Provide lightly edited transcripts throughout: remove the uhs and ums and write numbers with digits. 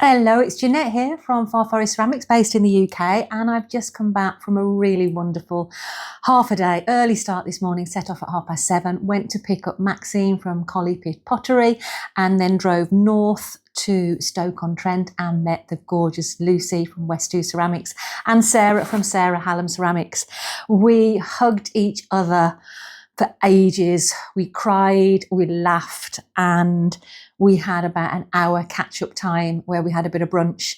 Hello, it's Jeanette here from Far Forest Ceramics based in the UK, and I've just come back from a really wonderful half a day, early start this morning, set off at 7:30, went to pick up Maxine from Pottery and then drove north to Stoke-on-Trent and met the gorgeous Lucy from West 2 Ceramics and Sarah from Sarah Hallam Ceramics. We hugged each other for ages. We cried, we laughed, and we had about an hour catch-up time where we had a bit of brunch,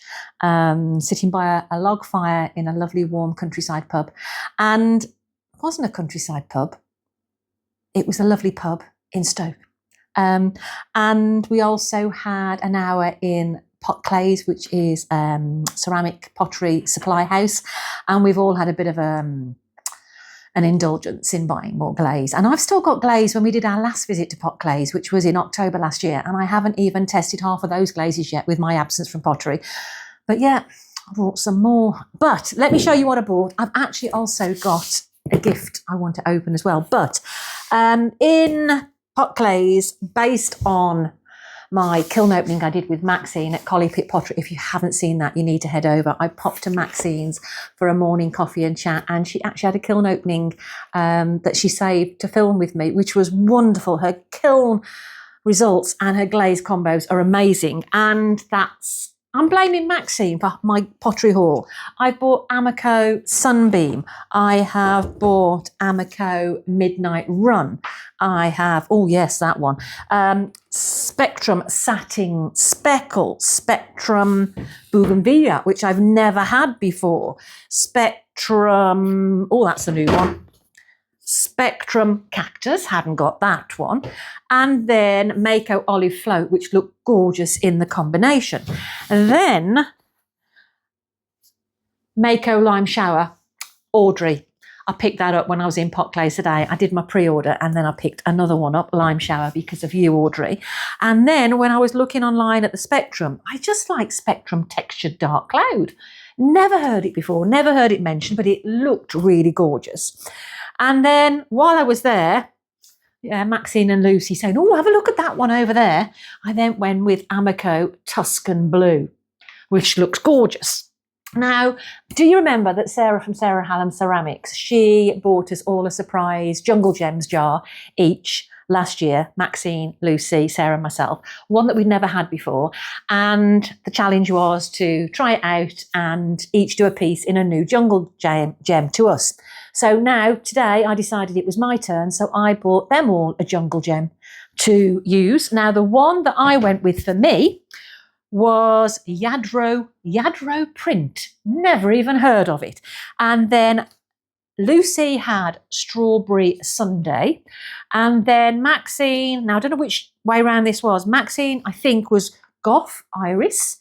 sitting by a log fire in a lovely warm countryside pub. And it wasn't a countryside pub, it was a lovely pub in Stoke. And we also had an hour in Potclays, which is ceramic pottery supply house. And we've all had a bit of an indulgence in buying more glaze. And I've still got glaze when we did our last visit to Potclays, which was in October last year. And I haven't even tested half of those glazes yet with my absence from Pottery. But yeah, I bought some more. But let me show you what I bought. I've actually also got a gift I want to open as well. But in Potclays, based on my kiln opening I did with Maxine at Collie Pit Pottery. If you haven't seen that, you need to head over. I popped to Maxine's for a morning coffee and chat, and she actually had a kiln opening that she saved to film with me, which was wonderful. Her kiln results and her glaze combos are amazing, and I'm blaming Maxine for my pottery haul. I bought Amico Sunbeam. I have bought Amico Midnight Run. I have, oh yes, that one. Spectrum Satin Speckle. Spectrum Bougainvillea, which I've never had before. Spectrum, oh, that's a new one. Spectrum Cactus, hadn't got that one. And then Mako Olive Float, which looked gorgeous in the combination. And then Mako Lime Shower, Audrey. I picked that up when I was in Potclays today. I did my pre-order and then I picked another one up, Lime Shower, because of you, Audrey. And then when I was looking online at the Spectrum, I just like Spectrum Textured Dark Cloud. Never heard it before, never heard it mentioned, but it looked really gorgeous. And then while I was there, Maxine and Lucy saying, oh, have a look at that one over there. I then went with Amico Tuscan Blue, which looks gorgeous. Now, do you remember that Sarah from Sarah Hallam Ceramics, she bought us all a surprise Jungle Gems jar each last year, Maxine, Lucy, Sarah and myself, one that we'd never had before. And the challenge was to try it out and each do a piece in a new Jungle Gem to us. So now, today, I decided it was my turn, so I bought them all a Jungle Gem to use. Now, the one that I went with for me was Yadro Print. Never even heard of it. And then Lucy had Strawberry Sundae. And then Maxine, now I don't know which way around this was. Maxine, I think, was Goth Iris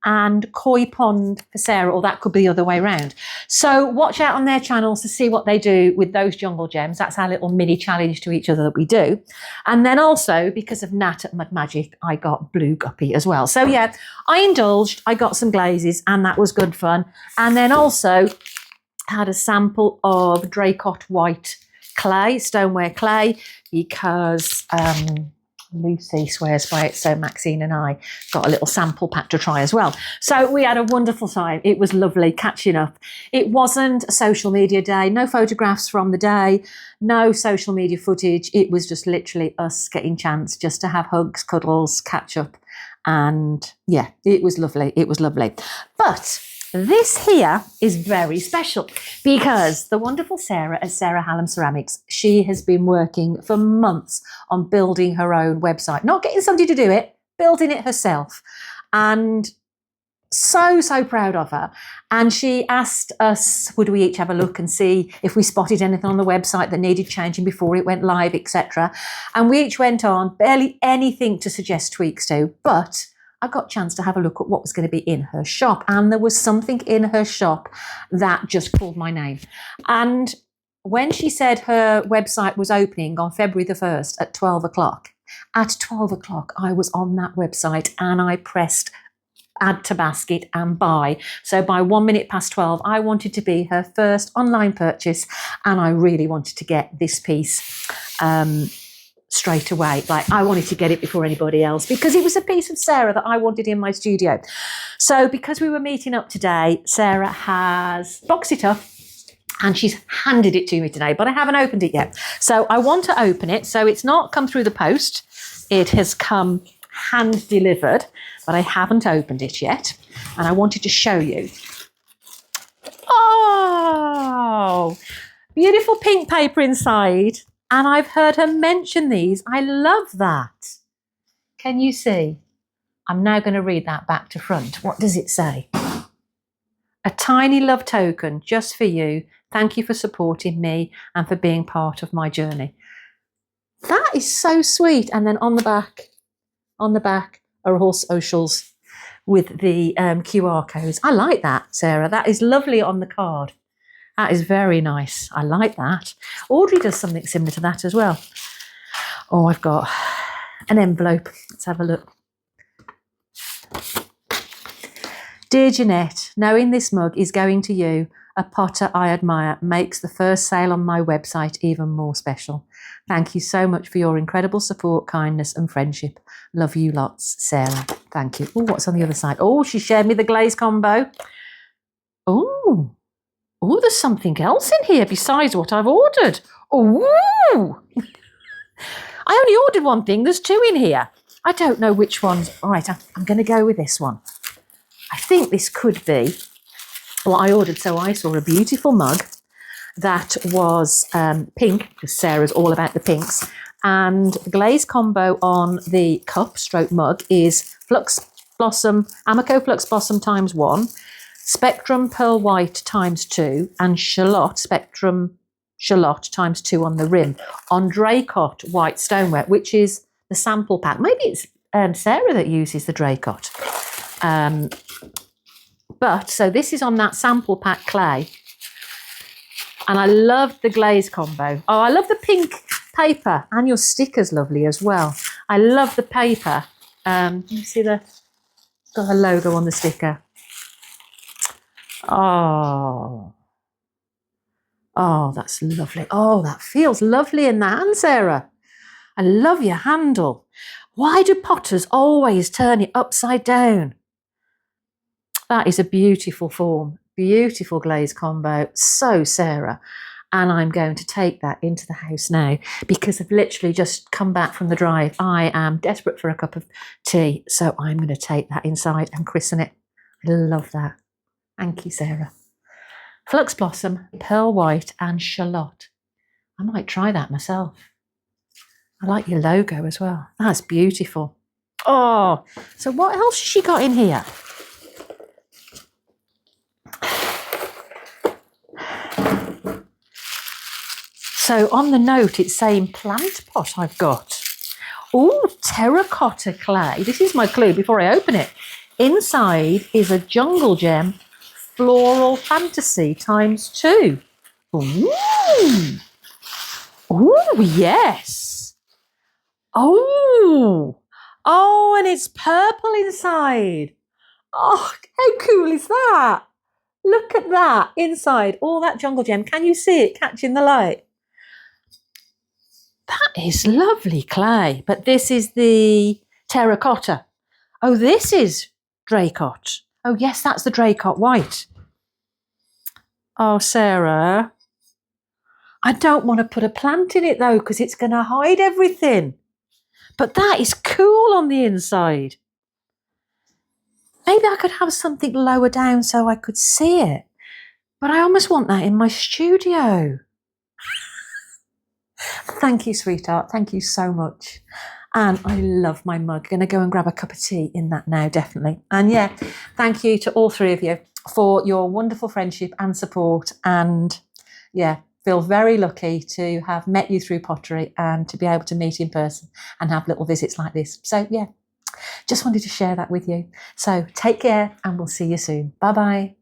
and Koi Pond for Sarah, or that could be the other way around. So watch out on their channels to see what they do with those Jungle Gems. That's our little mini challenge to each other that we do. And then also, because of Nat at Mud Magic, I got Blue Guppy as well. So yeah, I indulged, I got some glazes, and that was good fun. And then also had a sample of Dracot White clay, Stoneware clay, because Lucy swears by it, so Maxine and I got a little sample pack to try as well. So we had a wonderful time. It was lovely catching up. It wasn't a social media day, no photographs from the day, no social media footage. It was just literally us getting chance just to have hugs, cuddles, catch up. And yeah, it was lovely. It was lovely. But this here is very special because the wonderful Sarah at Sarah Hallam Ceramics, she has been working for months on building her own website, not getting somebody to do it, building it herself. And so proud of her. And she asked us, would we each have a look and see if we spotted anything on the website that needed changing before it went live, etc. And we each went on, barely anything to suggest tweaks to, but I got a chance to have a look at what was going to be in her shop. And there was something in her shop that just called my name. And when she said her website was opening on February the 1st at 12 o'clock, at 12 o'clock, I was on that website and I pressed add to basket and buy. So by 1 minute past 12, I wanted to be her first online purchase. And I really wanted to get this piece straight away. Like, I wanted to get it before anybody else because it was a piece of Sarah that I wanted in my studio. So because we were meeting up today, Sarah has boxed it up and she's handed it to me today, but I haven't opened it yet. So I want to open it. So it's not come through the post. It has come hand delivered, but I haven't opened it yet. And I wanted to show you. Oh, beautiful pink paper inside. And I've heard her mention these. I love that. Can you see? I'm now going to read that back to front. What does it say? A tiny love token just for you. Thank you for supporting me and for being part of my journey. That is so sweet. And then on the back are all socials with the QR codes. I like that, Sarah. That is lovely on the card. That is very nice. I like that. Audrey does something similar to that as well. Oh, I've got an envelope. Let's have a look. Dear Jeanette, knowing this mug is going to you, a potter I admire, makes the first sale on my website even more special. Thank you so much for your incredible support, kindness and friendship. Love you lots, Sarah. Thank you. Oh, what's on the other side? Oh, she shared me the Glaze combo. Oh, there's something else in here besides what I've ordered. Oh, I only ordered one thing. There's two in here. I don't know which one's. All right, I'm going to go with this one. I think this could be what I ordered. So I saw a beautiful mug that was pink, because Sarah's all about the pinks. And the Glaze combo on the cup stroke mug is Flux Blossom, Amico Flux Blossom ×1, Spectrum Pearl White ×2, and Spectrum Shallot ×2 on the rim, on Draycott White Stoneware, which is the sample pack. Maybe it's Sarah that uses the Draycott. But so this is on that sample pack clay. And I love the Glaze combo. Oh, I love the pink paper, and your sticker's lovely as well. I love the paper. You see got a logo on the sticker. Oh, that's lovely. Oh, that feels lovely in the hand, Sarah. I love your handle. Why do potters always turn it upside down? That is a beautiful form. Beautiful Glaze combo. So Sarah. And I'm going to take that into the house now because I've literally just come back from the drive. I am desperate for a cup of tea. So I'm going to take that inside and christen it. I love that. Thank you, Sarah. Flux Blossom, Pearl White and Shallot. I might try that myself. I like your logo as well. That's beautiful. Oh, so what else has she got in here? So on the note, it's saying plant pot I've got. Oh, terracotta clay. This is my clue before I open it. Inside is a jungle gem floral fantasy ×2. Ooh. Ooh, yes. Oh, and it's purple inside. Oh, how cool is that? Look at that inside, all that jungle gem. Can you see it catching the light? That is lovely clay, but this is the terracotta. Oh, this is Draycott. Oh, yes, that's the Draycott white. Oh, Sarah, I don't want to put a plant in it, though, because it's going to hide everything. But that is cool on the inside. Maybe I could have something lower down so I could see it. But I almost want that in my studio. Thank you, sweetheart. Thank you so much. And I love my mug. Going to go and grab a cup of tea in that now, definitely. And yeah, thank you to all three of you for your wonderful friendship and support. And yeah, feel very lucky to have met you through Pottery and to be able to meet in person and have little visits like this. So yeah, just wanted to share that with you. So take care and we'll see you soon. Bye-bye.